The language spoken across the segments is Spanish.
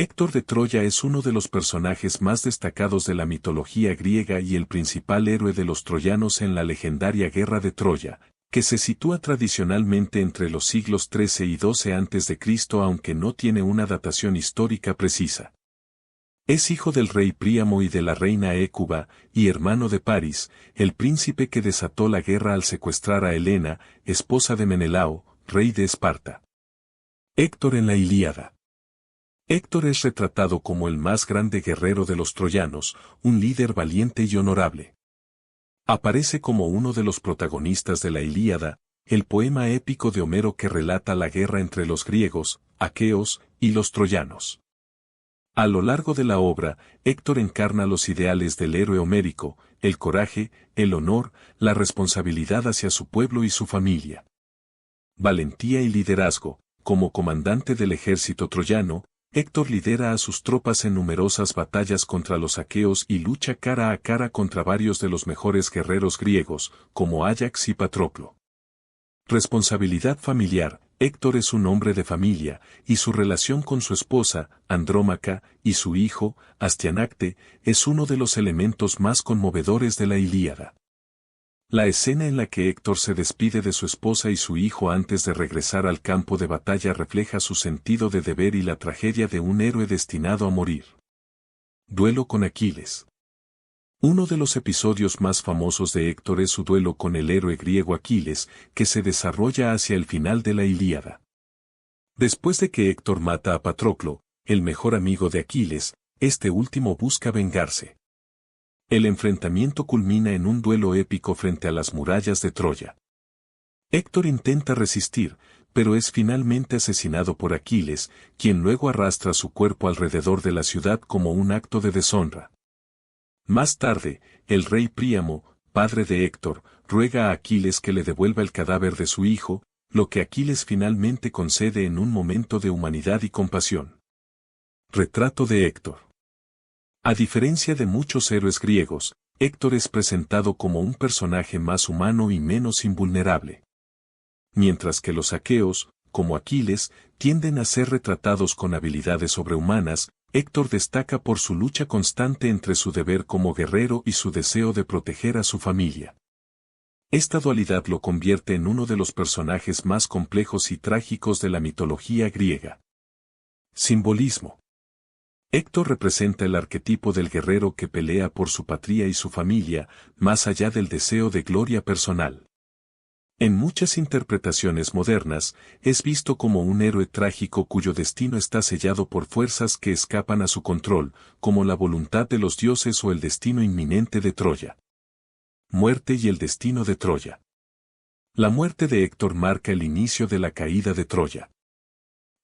Héctor de Troya es uno de los personajes más destacados de la mitología griega y el principal héroe de los troyanos en la legendaria Guerra de Troya, que se sitúa tradicionalmente entre los siglos XIII y XII a.C. aunque no tiene una datación histórica precisa. Es hijo del rey Príamo y de la reina Hécuba, y hermano de Paris, el príncipe que desató la guerra al secuestrar a Helena, esposa de Menelao, rey de Esparta. Héctor en la Ilíada. Héctor es retratado como el más grande guerrero de los troyanos, un líder valiente y honorable. Aparece como uno de los protagonistas de la Ilíada, el poema épico de Homero que relata la guerra entre los griegos, aqueos, y los troyanos. A lo largo de la obra, Héctor encarna los ideales del héroe homérico, el coraje, el honor, la responsabilidad hacia su pueblo y su familia. Valentía y liderazgo. Como comandante del ejército troyano, Héctor lidera a sus tropas en numerosas batallas contra los aqueos y lucha cara a cara contra varios de los mejores guerreros griegos, como Áyax y Patroclo. Responsabilidad familiar. Héctor es un hombre de familia, y su relación con su esposa, Andrómaca, y su hijo, Astianacte, es uno de los elementos más conmovedores de la Ilíada. La escena en la que Héctor se despide de su esposa y su hijo antes de regresar al campo de batalla refleja su sentido de deber y la tragedia de un héroe destinado a morir. Duelo con Aquiles. Uno de los episodios más famosos de Héctor es su duelo con el héroe griego Aquiles, que se desarrolla hacia el final de la Ilíada. Después de que Héctor mata a Patroclo, el mejor amigo de Aquiles, este último busca vengarse. El enfrentamiento culmina en un duelo épico frente a las murallas de Troya. Héctor intenta resistir, pero es finalmente asesinado por Aquiles, quien luego arrastra su cuerpo alrededor de la ciudad como un acto de deshonra. Más tarde, el rey Príamo, padre de Héctor, ruega a Aquiles que le devuelva el cadáver de su hijo, lo que Aquiles finalmente concede en un momento de humanidad y compasión. Retrato de Héctor. A diferencia de muchos héroes griegos, Héctor es presentado como un personaje más humano y menos invulnerable. Mientras que los aqueos, como Aquiles, tienden a ser retratados con habilidades sobrehumanas, Héctor destaca por su lucha constante entre su deber como guerrero y su deseo de proteger a su familia. Esta dualidad lo convierte en uno de los personajes más complejos y trágicos de la mitología griega. Simbolismo. Héctor representa el arquetipo del guerrero que pelea por su patria y su familia, más allá del deseo de gloria personal. En muchas interpretaciones modernas, es visto como un héroe trágico cuyo destino está sellado por fuerzas que escapan a su control, como la voluntad de los dioses o el destino inminente de Troya. Muerte y el destino de Troya. La muerte de Héctor marca el inicio de la caída de Troya.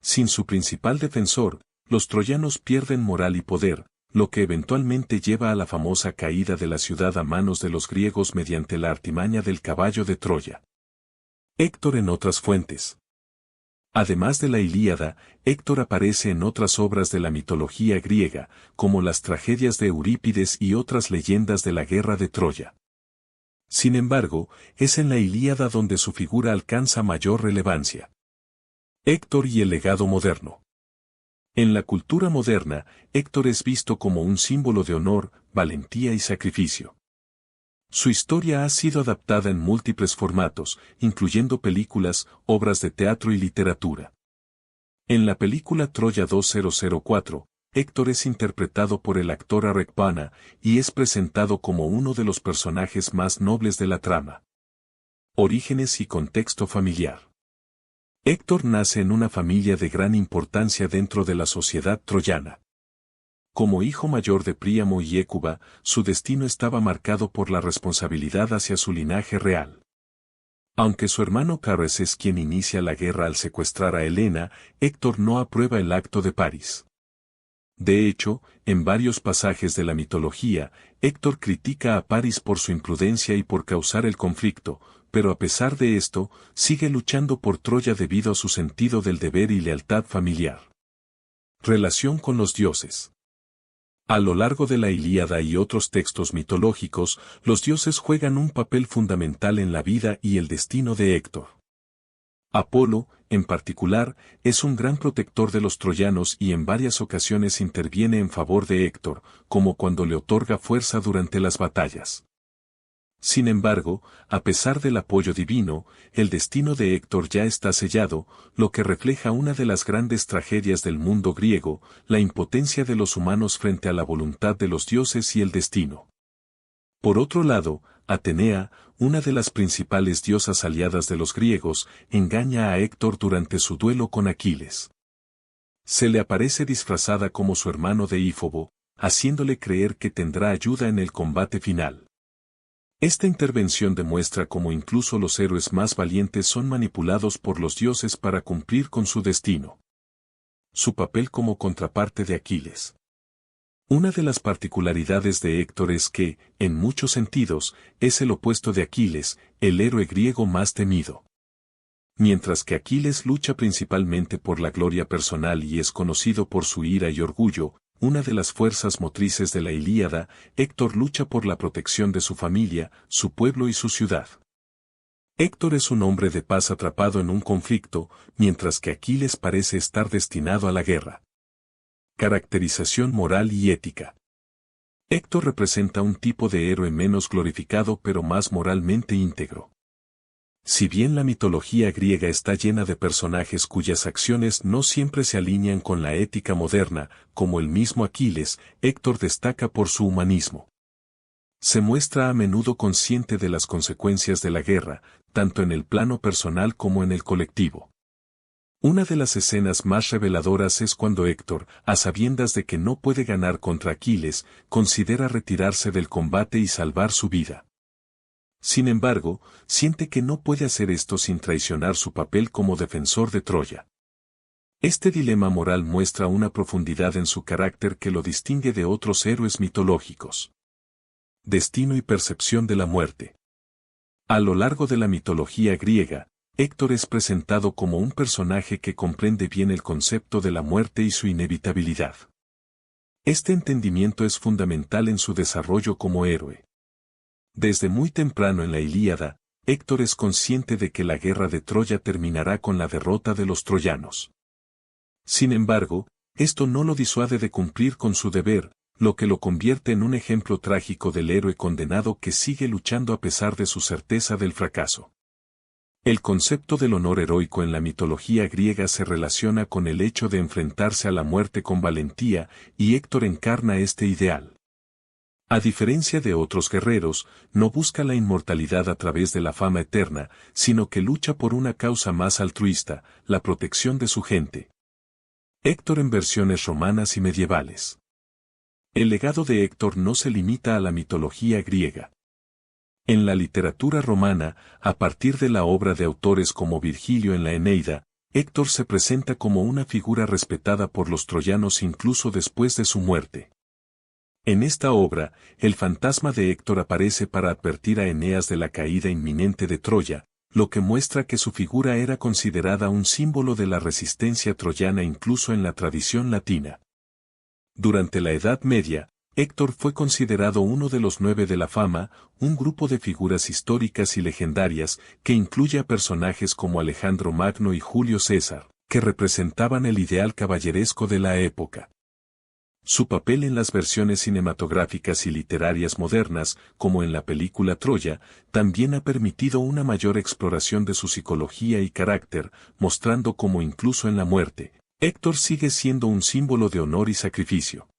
Sin su principal defensor, los troyanos pierden moral y poder, lo que eventualmente lleva a la famosa caída de la ciudad a manos de los griegos mediante la artimaña del caballo de Troya. Héctor en otras fuentes. Además de la Ilíada, Héctor aparece en otras obras de la mitología griega, como las tragedias de Eurípides y otras leyendas de la guerra de Troya. Sin embargo, es en la Ilíada donde su figura alcanza mayor relevancia. Héctor y el legado moderno. En la cultura moderna, Héctor es visto como un símbolo de honor, valentía y sacrificio. Su historia ha sido adaptada en múltiples formatos, incluyendo películas, obras de teatro y literatura. En la película Troya 2004, Héctor es interpretado por el actor Arek Bana y es presentado como uno de los personajes más nobles de la trama. Orígenes y contexto familiar. Héctor nace en una familia de gran importancia dentro de la sociedad troyana. Como hijo mayor de Príamo y Hécuba, su destino estaba marcado por la responsabilidad hacia su linaje real. Aunque su hermano Cares es quien inicia la guerra al secuestrar a Helena, Héctor no aprueba el acto de Paris. De hecho, en varios pasajes de la mitología, Héctor critica a Paris por su imprudencia y por causar el conflicto, pero a pesar de esto, sigue luchando por Troya debido a su sentido del deber y lealtad familiar. Relación con los dioses. A lo largo de la Ilíada y otros textos mitológicos, los dioses juegan un papel fundamental en la vida y el destino de Héctor. Apolo, en particular, es un gran protector de los troyanos y en varias ocasiones interviene en favor de Héctor, como cuando le otorga fuerza durante las batallas. Sin embargo, a pesar del apoyo divino, el destino de Héctor ya está sellado, lo que refleja una de las grandes tragedias del mundo griego, la impotencia de los humanos frente a la voluntad de los dioses y el destino. Por otro lado, Atenea, una de las principales diosas aliadas de los griegos, engaña a Héctor durante su duelo con Aquiles. Se le aparece disfrazada como su hermano Deífobo, haciéndole creer que tendrá ayuda en el combate final. Esta intervención demuestra cómo incluso los héroes más valientes son manipulados por los dioses para cumplir con su destino. Su papel como contraparte de Aquiles. Una de las particularidades de Héctor es que, en muchos sentidos, es el opuesto de Aquiles, el héroe griego más temido. Mientras que Aquiles lucha principalmente por la gloria personal y es conocido por su ira y orgullo, una de las fuerzas motrices de la Ilíada, Héctor lucha por la protección de su familia, su pueblo y su ciudad. Héctor es un hombre de paz atrapado en un conflicto, mientras que Aquiles parece estar destinado a la guerra. Caracterización moral y ética. Héctor representa un tipo de héroe menos glorificado pero más moralmente íntegro. Si bien la mitología griega está llena de personajes cuyas acciones no siempre se alinean con la ética moderna, como el mismo Aquiles, Héctor destaca por su humanismo. Se muestra a menudo consciente de las consecuencias de la guerra, tanto en el plano personal como en el colectivo. Una de las escenas más reveladoras es cuando Héctor, a sabiendas de que no puede ganar contra Aquiles, considera retirarse del combate y salvar su vida. Sin embargo, siente que no puede hacer esto sin traicionar su papel como defensor de Troya. Este dilema moral muestra una profundidad en su carácter que lo distingue de otros héroes mitológicos. Destino y percepción de la muerte. A lo largo de la mitología griega, Héctor es presentado como un personaje que comprende bien el concepto de la muerte y su inevitabilidad. Este entendimiento es fundamental en su desarrollo como héroe. Desde muy temprano en la Ilíada, Héctor es consciente de que la guerra de Troya terminará con la derrota de los troyanos. Sin embargo, esto no lo disuade de cumplir con su deber, lo que lo convierte en un ejemplo trágico del héroe condenado que sigue luchando a pesar de su certeza del fracaso. El concepto del honor heroico en la mitología griega se relaciona con el hecho de enfrentarse a la muerte con valentía, y Héctor encarna este ideal. A diferencia de otros guerreros, no busca la inmortalidad a través de la fama eterna, sino que lucha por una causa más altruista, la protección de su gente. Héctor en versiones romanas y medievales. El legado de Héctor no se limita a la mitología griega. En la literatura romana, a partir de la obra de autores como Virgilio en la Eneida, Héctor se presenta como una figura respetada por los troyanos incluso después de su muerte. En esta obra, el fantasma de Héctor aparece para advertir a Eneas de la caída inminente de Troya, lo que muestra que su figura era considerada un símbolo de la resistencia troyana incluso en la tradición latina. Durante la Edad Media, Héctor fue considerado uno de los 9 de la fama, un grupo de figuras históricas y legendarias que incluye a personajes como Alejandro Magno y Julio César, que representaban el ideal caballeresco de la época. Su papel en las versiones cinematográficas y literarias modernas, como en la película Troya, también ha permitido una mayor exploración de su psicología y carácter, mostrando cómo incluso en la muerte, Héctor sigue siendo un símbolo de honor y sacrificio.